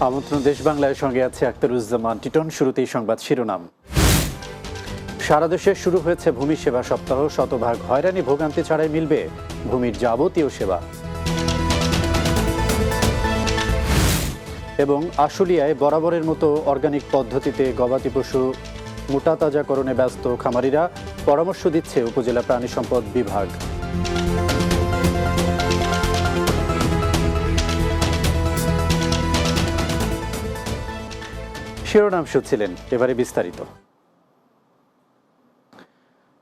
আমন্ত্রণ দেশ বাংলার সঙ্গে আছে আখতারুজ্জামান টিটন। শুরুতেই সংবাদ শিরোনাম। সারা দেশে শুরু হয়েছে ভূমি সেবা সপ্তাহ। শতভাগ হয়রানি ভোগান্তি ছাড়াই মিলবে ভূমির যাবতীয় সেবা। এবং আশুলিয়ায় বরাবরের মতো অর্গানিক পদ্ধতিতে গবাদি পশু মোটা তাজাকরণে ব্যস্ত খামারিরা, পরামর্শ দিচ্ছে উপজেলা প্রাণী সম্পদ বিভাগ। শিরোনাম শুনছিলেন, এবারে বিস্তারিত।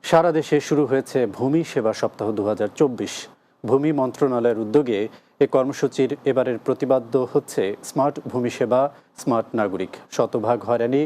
সারা দেশে শুরু হয়েছে ভূমি সেবা সপ্তাহ 2024। ভূমি মন্ত্রণালয়ের উদ্যোগে এ কর্মসূচির এবারের প্রতিপাদ্য হচ্ছে স্মার্ট ভূমি সেবা, স্মার্ট নাগরিক। শতভাগ হয়রানি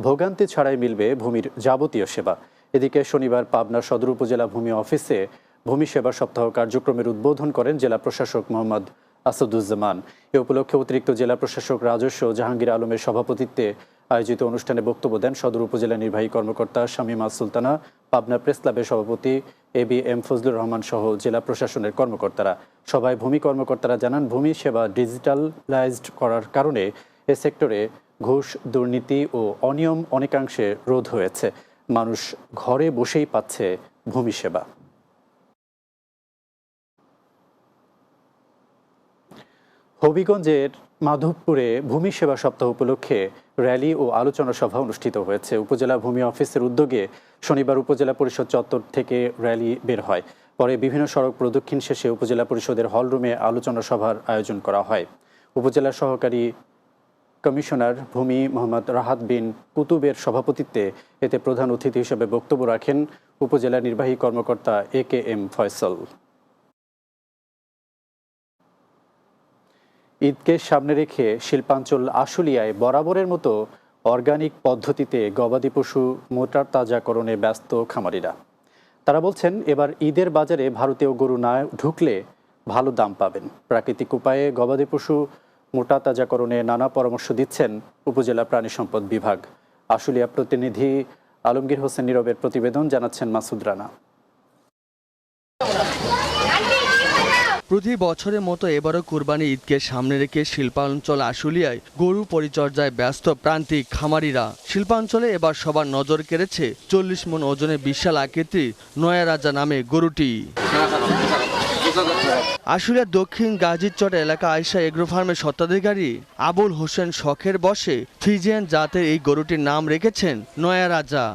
ভোগান্তি ছাড়াই মিলবে ভূমির যাবতীয় সেবা। এদিকে শনিবার পাবনা সদর উপজেলা ভূমি অফিসে ভূমি সেবা সপ্তাহ কার্যক্রমের উদ্বোধন করেন জেলা প্রশাসক মোহাম্মদ আসাদুজ্জামান। এ উপলক্ষে অতিরিক্ত জেলা প্রশাসক রাজস্ব জাহাঙ্গীর আলমের সভাপতিত্বে আয়োজিত অনুষ্ঠানে বক্তব্য দেন সদর উপজেলা নির্বাহী কর্মকর্তা শামীমা সুলতানা, পাবনা প্রেস ক্লাবের সভাপতি ABM ফজলুর রহমান সহ জেলা প্রশাসনের কর্মকর্তারা। সভায় ভূমি কর্মকর্তারা জানান, ভূমি সেবা ডিজিটালাইজড করার কারণে এ সেক্টরে ঘুষ, দুর্নীতি ও অনিয়ম অনেকাংশে রোধ হয়েছে। মানুষ ঘরে বসেই পাচ্ছে ভূমি সেবা। হবিগঞ্জের মাধবপুরে ভূমি সেবা সপ্তাহ উপলক্ষে র্যালি ও আলোচনা সভা অনুষ্ঠিত হয়েছে। উপজেলা ভূমি অফিসের উদ্যোগে শনিবার উপজেলা পরিষদ চত্বর থেকে র্যালি বের হয়। পরে বিভিন্ন সড়ক প্রদক্ষিণ শেষে উপজেলা পরিষদের হলরুমে আলোচনা সভার আয়োজন করা হয়। উপজেলা সহকারী কমিশনার ভূমি মোহাম্মদ রাহাত বিন কুতুবের সভাপতিত্বে এতে প্রধান অতিথি হিসেবে বক্তব্য রাখেন উপজেলা নির্বাহী কর্মকর্তা AKM ফয়সল। ঈদকে সামনে রেখে শিল্পাঞ্চল আশুলিয়ায় বরাবরের মতো অর্গানিক পদ্ধতিতে গবাদি পশু মোটা তাজাকরণে ব্যস্ত খামারিরা। তারা বলছেন, এবার ঈদের বাজারে ভারতীয় গরু না ঢুকলে ভালো দাম পাবেন। প্রাকৃতিক উপায়ে গবাদি পশু মোটা তাজাকরণে নানা পরামর্শ দিচ্ছেন উপজেলা প্রাণী সম্পদ বিভাগ। আশুলিয়া প্রতিনিধি আলমগীর হোসেন নীরবের প্রতিবেদন, জানাচ্ছেন মাসুদ রানা। প্রতি বছরের মতো এবারও কুরবানি ঈদকে সামনে রেখে শিল্পাঞ্চল আশুলিয়ায় গরু পরিচর্যায় ব্যস্ত প্রান্তিক খামারিরা। শিল্পাঞ্চলে এবার সবার নজর কেড়েছে 40 মণ ওজনের বিশাল আকৃতির নয়া রাজা নামে গরুটি। আশুলিয়ার দক্ষিণ গাজীরচট এলাকা আয়শা এগ্রো ফার্মের স্বত্বাধিকারী আবুল হোসেন শখের বসে ফ্রিজিয়ান জাতের এই গরুটির নাম রেখেছেন নয়া রাজা।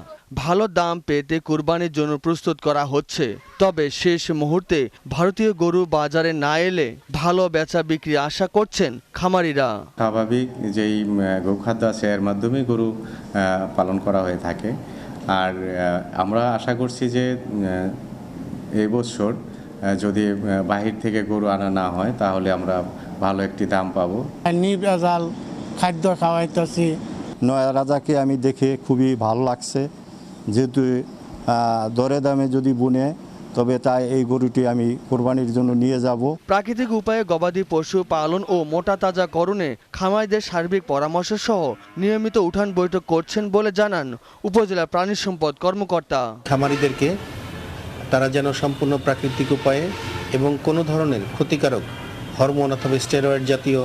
ভালো দাম পেতে কুরবানির জন্য প্রস্তুত করা হচ্ছে, তবে শেষ মুহূর্তে ভারতীয় গরু বাজারে না এলে ভালো বেচা বিক্রি আশা করছেন খামারিরা। স্বাভাবিক যেই গোখাদ্য আছে এর মাধ্যমে গরু পালন করা হয়ে থাকে। আর আমরা আশা করছি যে এই বছর যদি বাহির থেকে গরু আনা না হয় তাহলে আমরা ভালো একটি দাম পাবো। নির্ভেজাল খাদ্য খাওয়াইতেছি। নয়া রাজাকে আমি দেখে খুবই ভালো লাগছে, যেহেতু দরে দামে যদি বুনে তবে তাই এই গরুটি আমি কোরবানির জন্য নিয়ে যাব। প্রাকৃতিক উপায়ে গবাদি পশু পালন ও মোটা তাজাকরণে খামারিদের সার্বিক পরামর্শ সহ নিয়মিত উঠান বৈঠক করছেন বলে জানান উপজেলা প্রাণী সম্পদ কর্মকর্তা। খামারিদেরকে তারা যেন সম্পূর্ণ প্রাকৃতিক উপায়ে এবং কোনো ধরনের ক্ষতিকারক হরমোন অথবা স্টেরয়েড জাতীয়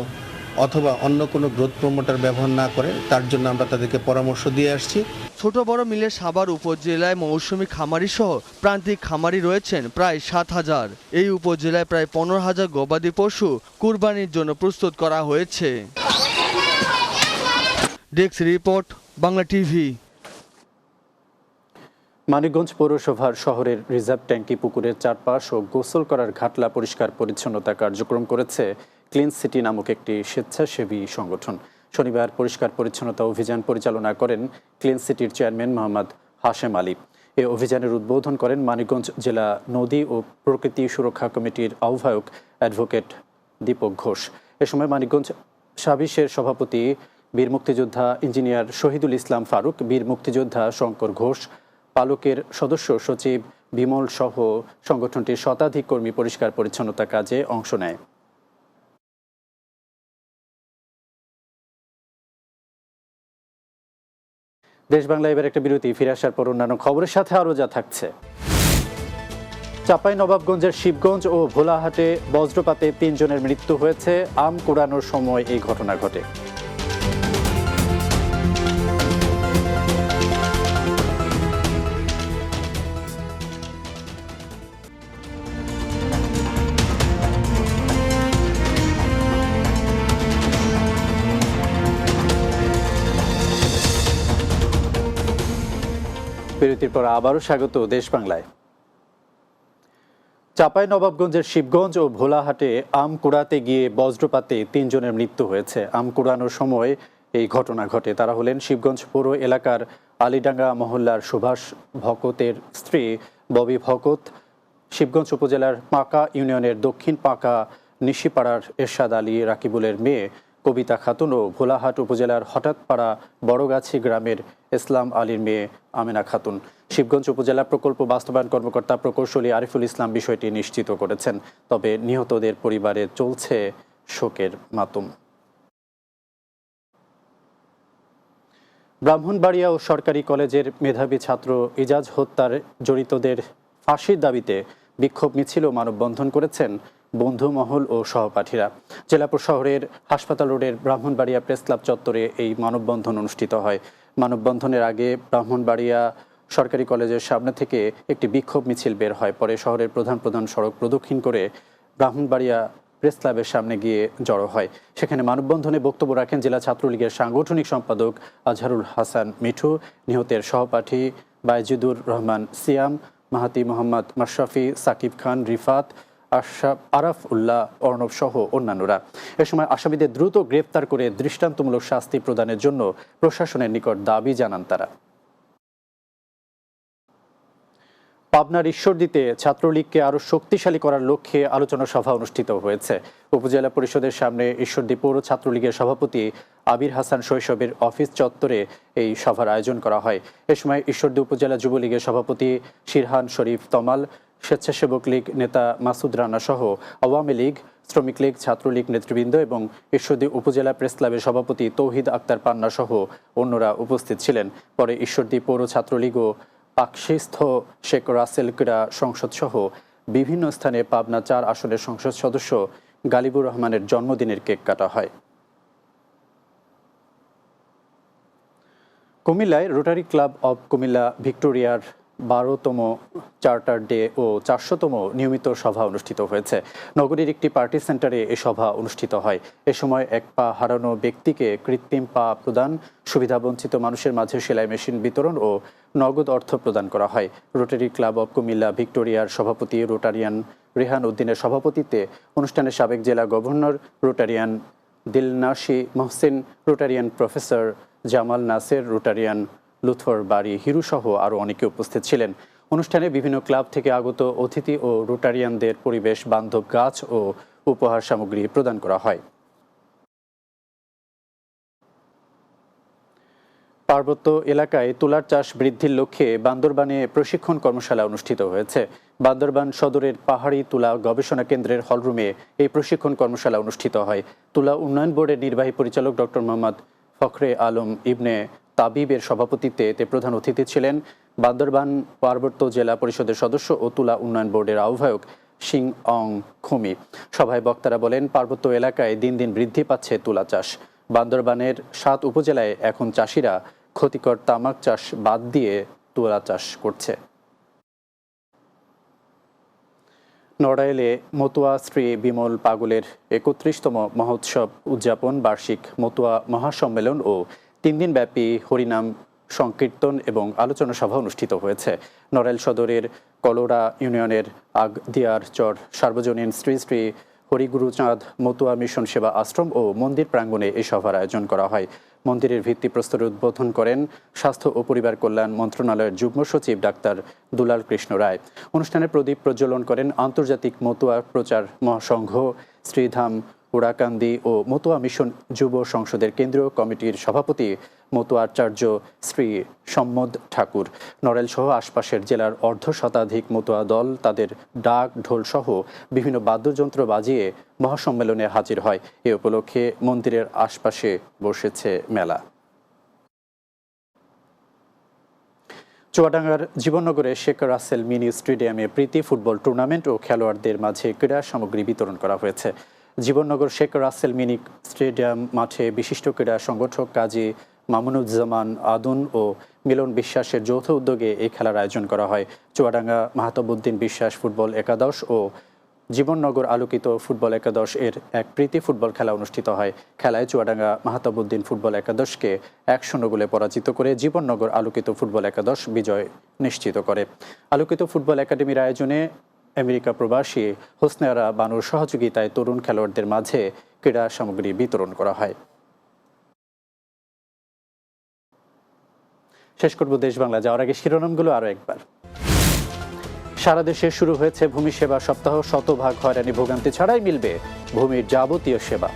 অথবা অন্য কোনো গ্রোথ প্রমোটার ব্যবহার না করে, তার জন্য আমরা তাদেরকে পরামর্শ দিয়ে আসছি। ছোট বড় মিলে সাভার উপজেলায় মৌসুমী খামারি সহ প্রান্তিক খামারি রয়েছেন প্রায় 7,000। এই উপজেলায় প্রায় 15,000 গবাদি পশু কুরবানির জন্য প্রস্তুত করা হয়েছে। Desk report, Bangla TV. Manikganj পৌরসভার শহরের রিজার্ভ ট্যাঙ্কি পুকুরের চারপাশ ও গোসল করার ঘাটলা পরিষ্কার পরিচ্ছন্নতা কার্যক্রম করেছে ক্লিন সিটি নামক একটি স্বেচ্ছাসেবী সংগঠন। শনিবার পরিষ্কার পরিচ্ছন্নতা অভিযান পরিচালনা করেন ক্লিন সিটির চেয়ারম্যান মোহাম্মদ হাশেম আলী। এ অভিযানের উদ্বোধন করেন মানিকগঞ্জ জেলা নদী ও প্রকৃতি সুরক্ষা কমিটির আহ্বায়ক অ্যাডভোকেট দীপক ঘোষ। এ সময় মানিকগঞ্জ সাবিসের সভাপতি বীর মুক্তিযোদ্ধা ইঞ্জিনিয়ার শহীদুল ইসলাম ফারুক, বীর মুক্তিযোদ্ধা শঙ্কর ঘোষ, পালকের সদস্য সচিব বিমল সহ সংগঠনটির শতাধিক কর্মী পরিষ্কার পরিচ্ছন্নতা কাজে অংশ নেয়। দেশ বাংলা এবার একটা বিরতি, ফিরে আসার পর অন্যান্য খবরের সাথে আরও যা থাকছে। চাঁপাইনবাবগঞ্জের শিবগঞ্জ ও ভোলাহাটে বজ্রপাতে 3 জনের মৃত্যু হয়েছে। আম কুড়ানোর সময় এই ঘটনা ঘটে। বিরতির পর আবারও স্বাগত দেশ বাংলায়। চাঁপাইনবাবগঞ্জের শিবগঞ্জ ও ভোলাহাটে আম কুড়াতে গিয়ে বজ্রপাতে ৩ জনের মৃত্যু হয়েছে। আম কুড়ানোর সময় এই ঘটনা ঘটে। তারা হলেন শিবগঞ্জ পৌর এলাকার আলীডাঙ্গা মহল্লার সুভাষ ভকতের স্ত্রী ববি ভকত, শিবগঞ্জ উপজেলার পাঁকা ইউনিয়নের দক্ষিণ পাঁকা নিশিপাড়ার এরশাদ আলী রাকিবুলের মেয়ে কবিতা খাতুন ও ভোলাহাট উপজেলার হঠাৎপাড়া বড়গাছি গ্রামের ইসলাম আলীর মেয়ে আমেনা খাতুন। শিবগঞ্জ উপজেলা প্রকল্প বাস্তবায়ন কর্মকর্তা প্রকৌশলী আরিফুল ইসলাম বিষয়টি নিশ্চিত করেছেন। তবে নিহতদের পরিবারে চলছে শোকের মাতম। ব্রাহ্মণবাড়িয়া ও সরকারি কলেজের মেধাবী ছাত্র ইজাজ হত্যার জড়িতদের ফাঁসির দাবিতে বিক্ষোভ মিছিল ও মানববন্ধন করেছেন বন্ধু মহল ও সহপাঠীরা। জেলাপুর শহরের হাসপাতাল রোডের ব্রাহ্মণবাড়িয়া প্রেস ক্লাব চত্বরে এই মানববন্ধন অনুষ্ঠিত হয়। মানববন্ধনের আগে ব্রাহ্মণবাড়িয়া সরকারি কলেজের সামনে থেকে একটি বিক্ষোভ মিছিল বের হয়। পরে শহরের প্রধান সড়ক প্রদক্ষিণ করে ব্রাহ্মণবাড়িয়া প্রেস ক্লাবের সামনে গিয়ে জড়ো হয়। সেখানে মানববন্ধনে বক্তব্য রাখেন জেলা ছাত্রলীগের সাংগঠনিক সম্পাদক আজহারুল হাসান মিঠু, নিহতের সহপাঠী বাইজিদুর রহমান সিয়াম, মাহাতি মোহাম্মদ মাশরাফি, সাকিব খান, রিফাত, আরাফ উল্লাহ, অর্ণব সহ অন্যান্যরা। এ সময় আসামিদের দ্রুত গ্রেফতার করে দৃষ্টান্তমূলক শাস্তি প্রদানের জন্য প্রশাসনের নিকট দাবি জানান তারা। পাবনার ঈশ্বরদীতে ছাত্রলীগকে আরও শক্তিশালী করার লক্ষ্যে আলোচনা সভা অনুষ্ঠিত হয়েছে। উপজেলা পরিষদের সামনে ঈশ্বরদী পৌর ছাত্রলীগের সভাপতি আবির হাসান শৈশবের অফিস চত্বরে এই সভার আয়োজন করা হয়। এ সময় ঈশ্বরদী উপজেলা যুবলীগের সভাপতি শিরহান শরীফ তমাল, স্বেচ্ছাসেবক লীগ নেতা মাসুদ রানা সহ আওয়ামী লীগ, শ্রমিক লীগ, ছাত্রলীগ নেতৃবৃন্দ এবং ঈশ্বরদী উপজেলা প্রেস ক্লাবের সভাপতি তৌহিদ আক্তার পান্না সহ অন্যরা উপস্থিত ছিলেন। পরে ঈশ্বরদী পৌর ছাত্রলীগ ও পাকশিস্থ শেখ রাসেল ক্রীড়া সংসদ সহ বিভিন্ন স্থানে পাবনা ৪ আসনের সংসদ সদস্য গালিবুর রহমানের জন্মদিনের কেক কাটা হয়। কুমিল্লায় রোটারি ক্লাব অব কুমিল্লা ভিক্টোরিয়ার ১২তম চার্টার ডে ও ৪০০তম নিয়মিত সভা অনুষ্ঠিত হয়েছে। নগরীর একটি পার্টি সেন্টারে এ সভা অনুষ্ঠিত হয়। এ সময় এক পা হারানো ব্যক্তিকে কৃত্রিম পা প্রদান, সুবিধাবঞ্চিত মানুষের মাঝে সেলাই মেশিন বিতরণ ও নগদ অর্থ প্রদান করা হয়। রোটারি ক্লাব অব কুমিল্লা ভিক্টোরিয়ার সভাপতি রোটারিয়ান রেহান উদ্দিনের সভাপতিত্বে অনুষ্ঠানে সাবেক জেলা governor Rotarian Dilnashi Mohsin, Rotarian professor Jamal Naser, Rotarian Lutfar Bari Hiru সহ আরও অনেকে উপস্থিত ছিলেন। অনুষ্ঠানে বিভিন্ন ক্লাব থেকে আগত অতিথি ও রোটারিয়ানদের পরিবেশ বান্ধব গাছ ও উপহার সামগ্রী প্রদান করা হয়। পার্বত্য এলাকায় তুলার চাষ বৃদ্ধির লক্ষ্যে বান্দরবানে প্রশিক্ষণ কর্মশালা অনুষ্ঠিত হয়েছে। বান্দরবান সদরের পাহাড়ি তুলা গবেষণা কেন্দ্রের হলরুমে এই প্রশিক্ষণ কর্মশালা অনুষ্ঠিত হয়। তুলা উন্নয়ন বোর্ডের নির্বাহী পরিচালক ডক্টর মোহাম্মদ ফখরে আলম ইবনে তাবিবের সভাপতিত্বে এতে প্রধান অতিথি ছিলেন বান্দরবান পার্বত্য জেলা পরিষদের সদস্য ও তুলা উন্নয়ন বোর্ডের আহ্বায়ক সিং অং খুমি। সভায় বক্তারা বলেন, পার্বত্য এলাকায় দিন দিন বৃদ্ধি পাচ্ছে তুলা চাষ। বান্দরবানের ৭ উপজেলায় এখন চাষিরা ক্ষতিকর তামাক চাষ বাদ দিয়ে তুলা চাষ করছে। নড়াইলে মতুয়া শ্রী বিমল পাগলের ৩১তম মহোৎসব উদযাপন, বার্ষিক মতুয়া মহাসম্মেলন ও ৩ দিনব্যাপী হরিনাম সংকীর্তন এবং আলোচনা সভা অনুষ্ঠিত হয়েছে। নড়াইল সদরের কলোরা ইউনিয়নের আগদিয়ার চর সার্বজনীন শ্রী শ্রী হরিগুরুচাঁদ মতুয়া মিশন সেবা আশ্রম ও মন্দির প্রাঙ্গণে এই সভার আয়োজন করা হয়। মন্দিরের ভিত্তিপ্রস্তর উদ্বোধন করেন স্বাস্থ্য ও পরিবার কল্যাণ মন্ত্রণালয়ের যুগ্ম সচিব ডাক্তার দুলাল কৃষ্ণ রায়। অনুষ্ঠানে প্রদীপ প্রজ্বলন করেন আন্তর্জাতিক মতুয়া প্রচার মহাসংঘ, শ্রীধাম উড়াকান্দি ও মতুয়া মিশন যুব সংসদের কেন্দ্রীয় কমিটির সভাপতি মতুয়াচার্য শ্রী সম্মদ ঠাকুর। নড়াইল সহ আশপাশের জেলার অর্ধশতাধিক মতুয়া দল তাদের ডাক ঢোল সহ বিভিন্ন বাদ্যযন্ত্র বাজিয়ে মহাসম্মেলনে হাজির হয়। এ উপলক্ষে মন্দিরের আশপাশে বসেছে মেলা। চুয়াডাঙ্গার জীবননগরে শেখ রাসেল মিনি স্টেডিয়ামে প্রীতি ফুটবল টুর্নামেন্ট ও খেলোয়াড়দের মাঝে ক্রীড়া সামগ্রী বিতরণ করা হয়েছে। জীবননগর শেখ রাসেল মিনি স্টেডিয়াম মাঠে বিশিষ্ট ক্রীড়া সংগঠক কাজী মামুনুজ্জামান আদুন ও মিলন বিশ্বাসের যৌথ উদ্যোগে এই খেলার আয়োজন করা হয়। চুয়াডাঙ্গা মাহতাবউদ্দিন বিশ্বাস ফুটবল একাদশ ও জীবননগর আলোকিত ফুটবল একাদশ এর এক প্রীতি ফুটবল খেলা অনুষ্ঠিত হয়। খেলায় চুয়াডাঙ্গা মাহতাবউদ্দিন ফুটবল একাদশকে 1-0 গোলে পরাজিত করে জীবননগর আলোকিত ফুটবল একাদশ বিজয় নিশ্চিত করে। আলোকিত ফুটবল একাডেমির আয়োজনে আমেরিকা প্রবাসী হোসনে আরা বানুর সহযোগিতায় তরুণ খেলোয়াড়দের মাঝে ক্রীড়া সামগ্রী বিতরণ করা হয়। শেষ করব দেশ বাংলা যাওয়ার আগে শিরোনামগুলো আরও একবার। সারা দেশে শুরু হয়েছে ভূমি সেবা সপ্তাহ। শতভাগ হয়রানি ভোগান্তি ছাড়াই মিলবে ভূমির যাবতীয় সেবা।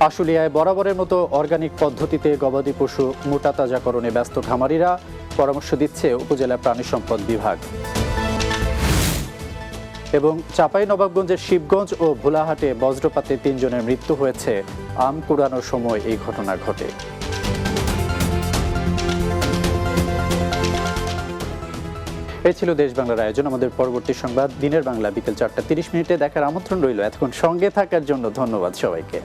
আশুলিয়ায় বরাবরের মতো অর্গানিক পদ্ধতিতে গবাদি পশু মোটা তাজাকরণে ব্যস্ত খামারিরা, পরামর্শ দিচ্ছে উপজেলা প্রাণী সম্পদ বিভাগ। এবং চাঁপাইনবাবগঞ্জের শিবগঞ্জ ও ভোলাহাটে বজ্রপাতে 3 জনের মৃত্যু হয়েছে। আম কুড়ানোর সময় এই ঘটনা ঘটে। এই ছিল দেশ বাংলার আয়োজন। আমাদের পরবর্তী সংবাদ দিনের বাংলা বিকেল 4টা 30 মিনিটে দেখার আমন্ত্রণ রইল। এতক্ষণ সঙ্গে থাকার জন্য ধন্যবাদ সবাইকে।